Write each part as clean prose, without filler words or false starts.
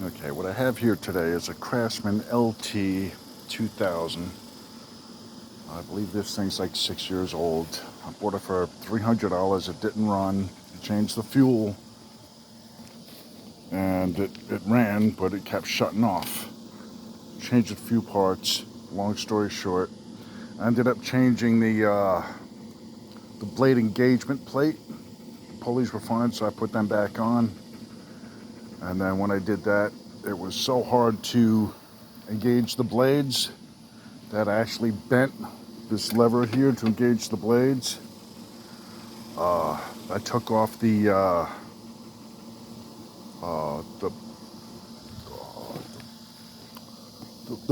Okay, what I have here today is a Craftsman LT 2000. I believe this thing's like 6 years old. I bought it for $300. It didn't run. I changed the fuel and it ran, but it kept shutting off. Changed a few parts. Long story short, I ended up changing the blade engagement plate. The pulleys were fine, so I put them back on. And then when I did that, it was so hard to engage the blades that I actually bent this lever here to engage the blades. I took off the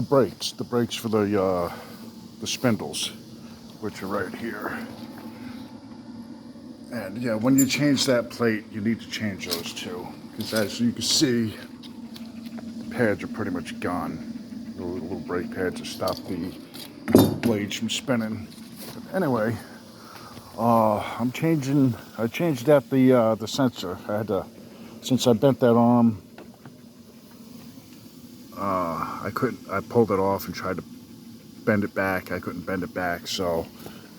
brakes for the spindles, which are right here. And yeah, when you change that plate, you need to change those too, because as you can see, the pads are pretty much gone. The little brake pads to stop the blades from spinning. But anyway, I changed out the sensor. I had to, since I bent that arm, I pulled it off and tried to bend it back. I couldn't bend it back, so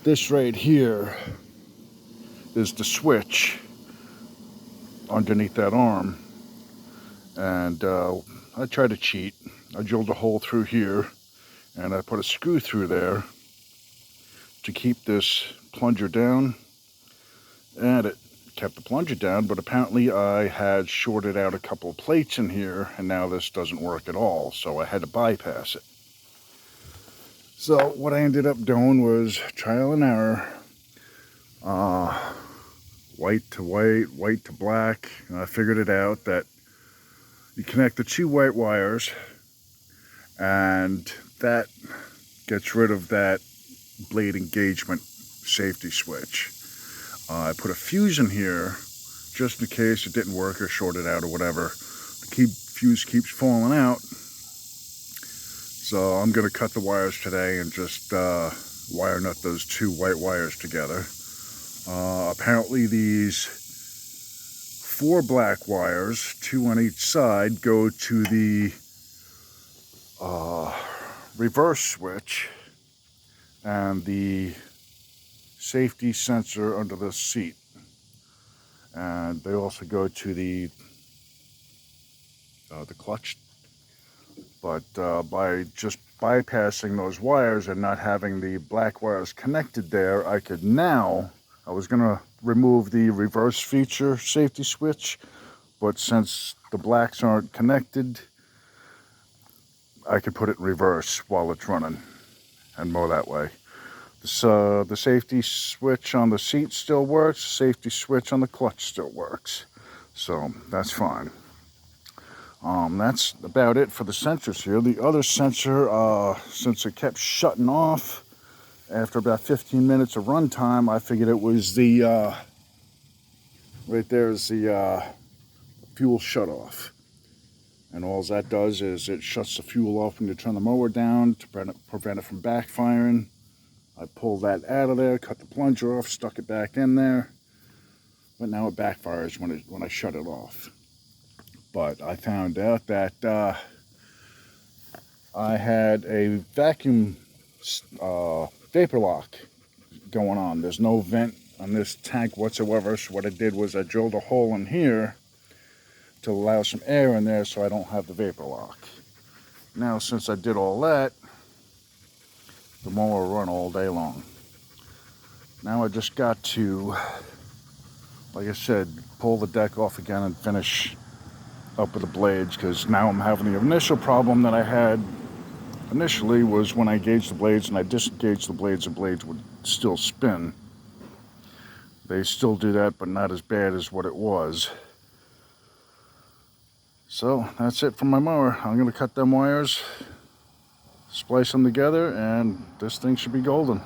this right here is the switch underneath that arm. And I tried to cheat. I drilled a hole through here and I put a screw through there to keep this plunger down, and it kept the plunger down, but apparently I had shorted out a couple of plates in here, and now this doesn't work at all, so I had to bypass it. So what I ended up doing was trial and error, white to white, white to black, and I figured it out that you connect the two white wires and that gets rid of that blade engagement safety switch. I put a fuse in here just in case it didn't work or shorted out or whatever. The fuse keeps falling out, so I'm going to cut the wires today and just wire nut those two white wires together. Apparently these 4 black wires, 2 on each side, go to the reverse switch and the safety sensor under the seat, and they also go to the clutch. But by just bypassing those wires and not having the black wires connected there, I was going to remove the reverse feature safety switch, but since the blacks aren't connected, I could put it in reverse while it's running and mow that way. The safety switch on the seat still works, safety switch on the clutch still works, so that's fine. That's about it for the sensors here. The other sensor, since it kept shutting off after about 15 minutes of runtime, I figured it was the, right there is the fuel shut off. And all that does is it shuts the fuel off when you turn the mower down to prevent it from backfiring. I pulled that out of there, cut the plunger off, stuck it back in there, but now it backfires when I shut it off. But I found out that I had a vacuum vapor lock going on. There's no vent on this tank whatsoever, so what I did was I drilled a hole in here to allow some air in there so I don't have the vapor lock. Now, since I did all that, the mower will run all day long. Now I just got to, like I said, pull the deck off again and finish up with the blades, because now I'm having the initial problem that I had initially was when I engaged the blades and I disengaged the blades would still spin. They still do that, but not as bad as what it was. So that's it for my mower. I'm going to cut them wires, splice them together, and this thing should be golden.